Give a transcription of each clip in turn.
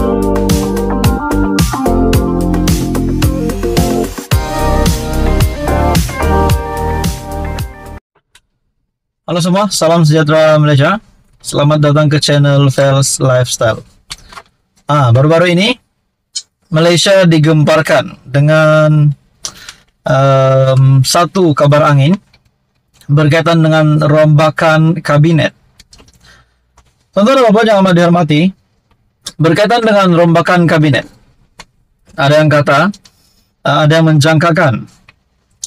Halo semua, salam sejahtera Malaysia. Selamat datang ke channel Fels Lifestyle. Baru-baru ini Malaysia digemparkan dengan satu kabar angin berkaitan dengan rombakan kabinet. Tuan-tuan dan puan yang amat dihormati, berkaitan dengan rombakan kabinet, ada yang kata, ada yang menjangkakan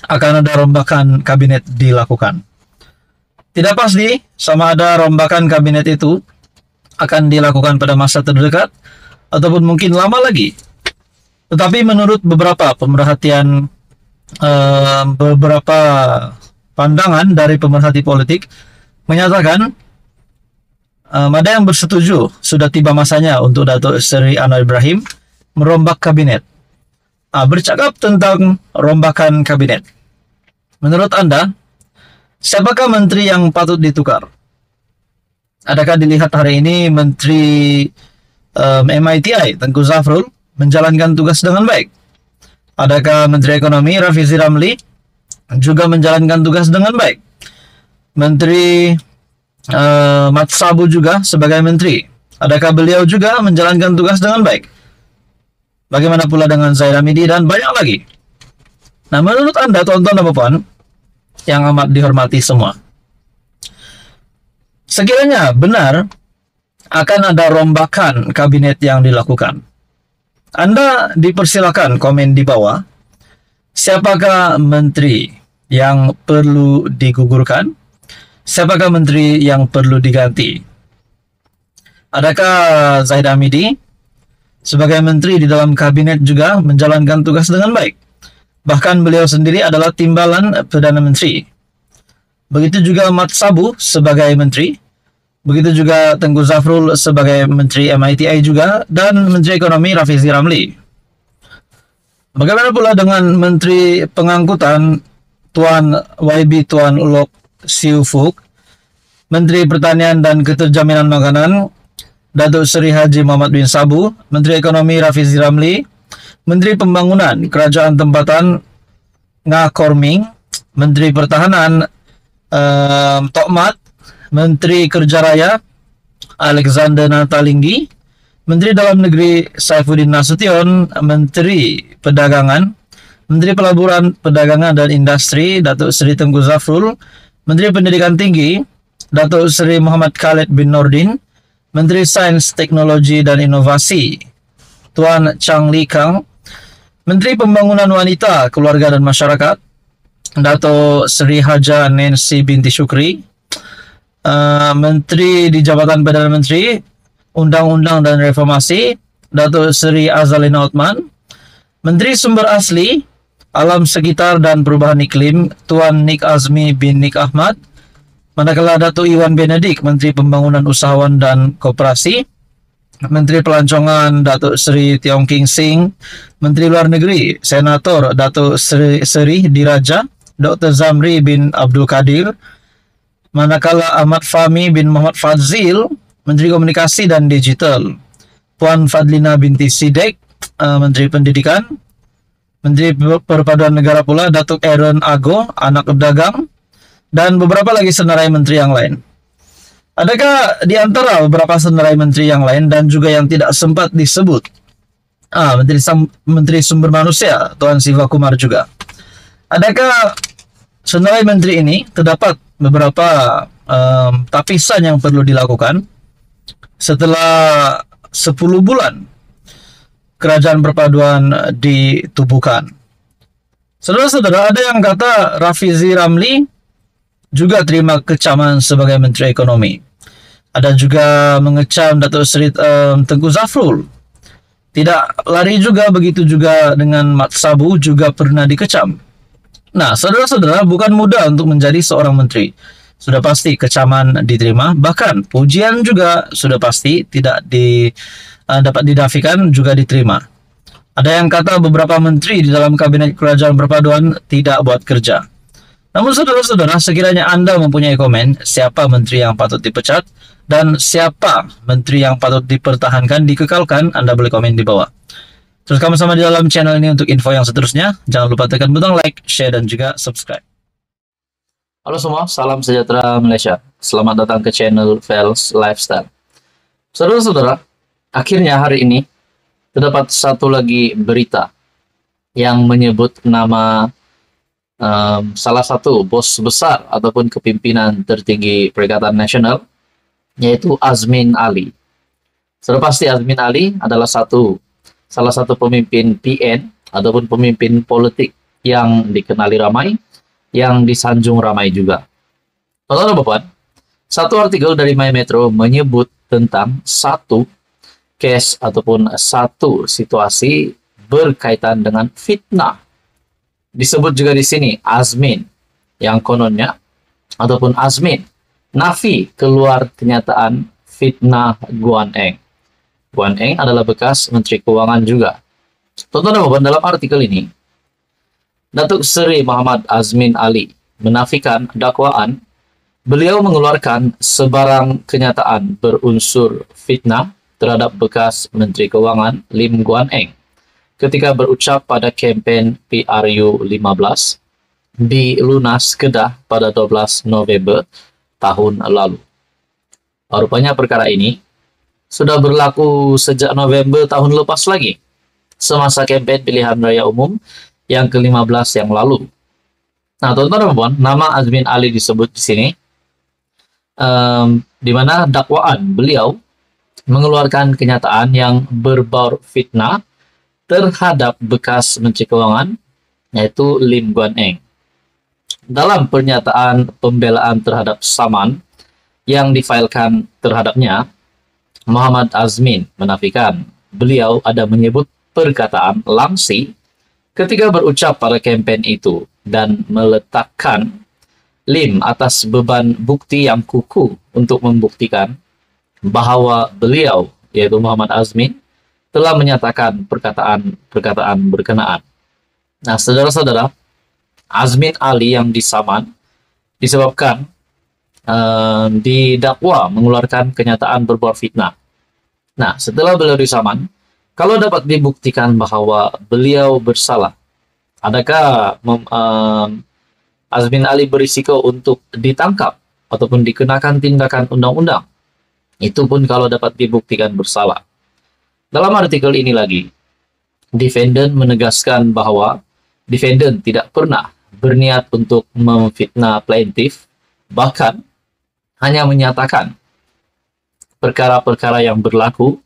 akan ada rombakan kabinet dilakukan. Tidak pasti sama ada rombakan kabinet itu akan dilakukan pada masa terdekat ataupun mungkin lama lagi. Tetapi menurut beberapa pemerhatian, beberapa pandangan dari pemerhati politik menyatakan ada yang bersetuju sudah tiba masanya untuk Datuk Seri Anwar Ibrahim merombak kabinet. Bercakap tentang rombakan kabinet, menurut Anda, siapakah menteri yang patut ditukar? Adakah dilihat hari ini Menteri MITI Tengku Zafrul menjalankan tugas dengan baik? Adakah Menteri Ekonomi Rafizi Ramli juga menjalankan tugas dengan baik? Menteri Mat Sabu juga sebagai menteri, adakah beliau juga menjalankan tugas dengan baik? Bagaimana pula dengan Zaid Hamidi dan banyak lagi? Nah, menurut Anda, tuan-tuan dan puan yang amat dihormati semua, sekiranya benar akan ada rombakan kabinet yang dilakukan, Anda dipersilakan komen di bawah, siapakah menteri yang perlu digugurkan, siapakah menteri yang perlu diganti. Adakah Zaid Hamidi sebagai menteri di dalam kabinet juga menjalankan tugas dengan baik? Bahkan beliau sendiri adalah timbalan Perdana Menteri. Begitu juga Mat Sabu sebagai menteri. Begitu juga Tengku Zafrul sebagai menteri MITI juga. Dan Menteri Ekonomi Rafizi Ramli. Bagaimana pula dengan Menteri Pengangkutan Tuan YB Tuan Lok Siu Fuk, Menteri Pertanian dan Keterjaminan Makanan Datuk Seri Haji Muhammad bin Sabu, Menteri Ekonomi Rafizi Ramli, Menteri Pembangunan Kerajaan Tempatan Ngakorming, Menteri Pertahanan Tokmat, Menteri Kerja Raya Alexander Natalinggi, Menteri Dalam Negeri Saifuddin Nasution, Menteri Perdagangan, Menteri Pelaburan Perdagangan dan Industri Datuk Seri Tengku Zafrul, Menteri Pendidikan Tinggi Datuk Seri Muhammad Khalid bin Nordin, Menteri Sains, Teknologi dan Inovasi Tuan Chang Li Kang, Menteri Pembangunan Wanita, Keluarga dan Masyarakat Datuk Seri Haja Nancy binti Syukri, Menteri di Jabatan Perdana Menteri Undang-Undang dan Reformasi Datuk Seri Azalina Othman, Menteri Sumber Asli, Alam Sekitar dan Perubahan Iklim Tuan Nik Azmi bin Nik Ahmad, manakala Datuk Iwan Benedik, Menteri Pembangunan Usahawan dan Koperasi, Menteri Pelancongan Datuk Seri Tiong King Sing, Menteri Luar Negeri Senator Datuk Seri Diraja Dr. Zamri bin Abdul Kadir, manakala Ahmad Fahmi bin Muhammad Fadzil, Menteri Komunikasi dan Digital, Puan Fadlina binti Sidek, Menteri Pendidikan, Menteri Perpaduan Negara pula Datuk Aaron Ago, anak pedagang, dan beberapa lagi senarai menteri yang lain. Adakah di antara beberapa senarai menteri yang lain dan juga yang tidak sempat disebut, Menteri Sumber Manusia Tuan Siva Kumar juga, adakah senarai menteri ini terdapat beberapa tapisan yang perlu dilakukan setelah 10 bulan kerajaan perpaduan ditubuhkan? Saudara-saudara, ada yang kata Rafizi Ramli juga terima kecaman sebagai Menteri Ekonomi. Ada juga mengecam Datuk Seri Tengku Zafrul. Tidak lari juga, begitu juga dengan Mat Sabu juga pernah dikecam. Nah, saudara-saudara, bukan mudah untuk menjadi seorang menteri. Sudah pasti kecaman diterima, bahkan pujian juga sudah pasti tidak dapat dinafikan juga diterima. Ada yang kata beberapa menteri di dalam kabinet kerajaan perpaduan tidak buat kerja. Namun saudara-saudara, sekiranya Anda mempunyai komen siapa menteri yang patut dipecat dan siapa menteri yang patut dipertahankan, dikekalkan, Anda boleh komen di bawah. Terus kamu sama di dalam channel ini untuk info yang seterusnya. Jangan lupa tekan butang like, share, dan juga subscribe. Halo semua, salam sejahtera Malaysia. Selamat datang ke channel Vels Lifestyle. Saudara-saudara, akhirnya hari ini terdapat satu lagi berita yang menyebut nama salah satu bos besar ataupun kepimpinan tertinggi Perikatan Nasional, yaitu Azmin Ali. Sudah pasti Azmin Ali adalah salah satu pemimpin PN ataupun pemimpin politik yang dikenali ramai, yang disanjung ramai juga. Teman-teman, satu artikel dari My Metro menyebut tentang satu case ataupun satu situasi berkaitan dengan fitnah. Disebut juga di sini Azmin, yang kononnya ataupun Azmin nafi keluar kenyataan fitnah Guan Eng. Guan Eng adalah bekas Menteri Keuangan juga. Teman-teman, dalam artikel ini Datuk Seri Muhammad Azmin Ali menafikan dakwaan beliau mengeluarkan sebarang kenyataan berunsur fitnah terhadap bekas Menteri Keuangan Lim Guan Eng ketika berucap pada kempen PRU 15 di Lunas Kedah pada 12 November tahun lalu. Rupanya perkara ini sudah berlaku sejak November tahun lepas lagi, semasa kempen pilihan raya umum yang ke-15 yang lalu. Nah, teman-teman, nama Azmin Ali disebut di sini, di mana dakwaan beliau mengeluarkan kenyataan yang berbau fitnah terhadap bekas Menteri Keuangan, yaitu Lim Guan Eng. Dalam pernyataan pembelaan terhadap saman yang difailkan terhadapnya, Muhammad Azmin menafikan beliau ada menyebut perkataan langsi ketika berucap pada kempen itu dan meletakkan Lim atas beban bukti yang kukuh untuk membuktikan bahwa beliau, yaitu Muhammad Azmin, telah menyatakan perkataan berkenaan. Nah, saudara-saudara, Azmin Ali yang disaman disebabkan didakwa mengeluarkan kenyataan berbau fitnah. Nah, setelah beliau disaman, kalau dapat dibuktikan bahwa beliau bersalah, adakah Azmin Ali berisiko untuk ditangkap ataupun dikenakan tindakan undang-undang? Itu pun kalau dapat dibuktikan bersalah. Dalam artikel ini lagi, defendant menegaskan bahwa defendant tidak pernah berniat untuk memfitnah plaintiff, bahkan hanya menyatakan perkara-perkara yang berlaku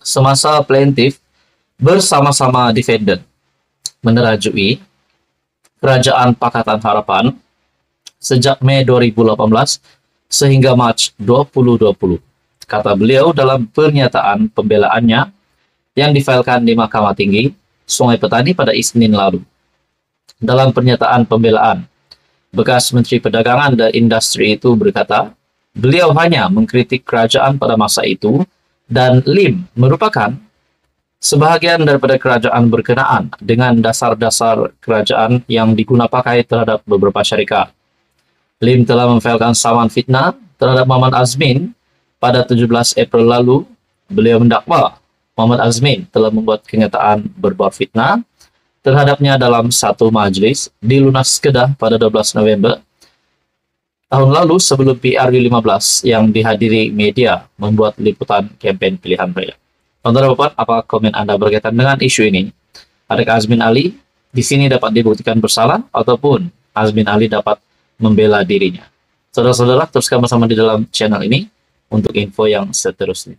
semasa plaintiff bersama-sama defendant menerajui Kerajaan Pakatan Harapan sejak Mei 2018 sehingga Mac 2020. Kata beliau dalam pernyataan pembelaannya yang difailkan di Mahkamah Tinggi Sungai Petani pada Isnin lalu. Dalam pernyataan pembelaan, bekas Menteri Perdagangan dan Industri itu berkata, beliau hanya mengkritik kerajaan pada masa itu dan Lim merupakan sebahagian daripada kerajaan berkenaan dengan dasar-dasar kerajaan yang digunakan pakai terhadap beberapa syarikat. Lim telah memfailkan saman fitnah terhadap Muhammad Azmin pada 17 April lalu. Beliau mendakwa Muhammad Azmin telah membuat kenyataan berbau fitnah terhadapnya dalam satu majlis di Lunas Kedah pada 12 November tahun lalu sebelum PRU 15 yang dihadiri media membuat liputan kempen pilihan raya. Teman-teman, apa komen Anda berkaitan dengan isu ini? Adakah Azmin Ali di sini dapat dibuktikan bersalah ataupun Azmin Ali dapat membela dirinya? Saudara-saudara, teruskan bersama di dalam channel ini untuk info yang seterusnya.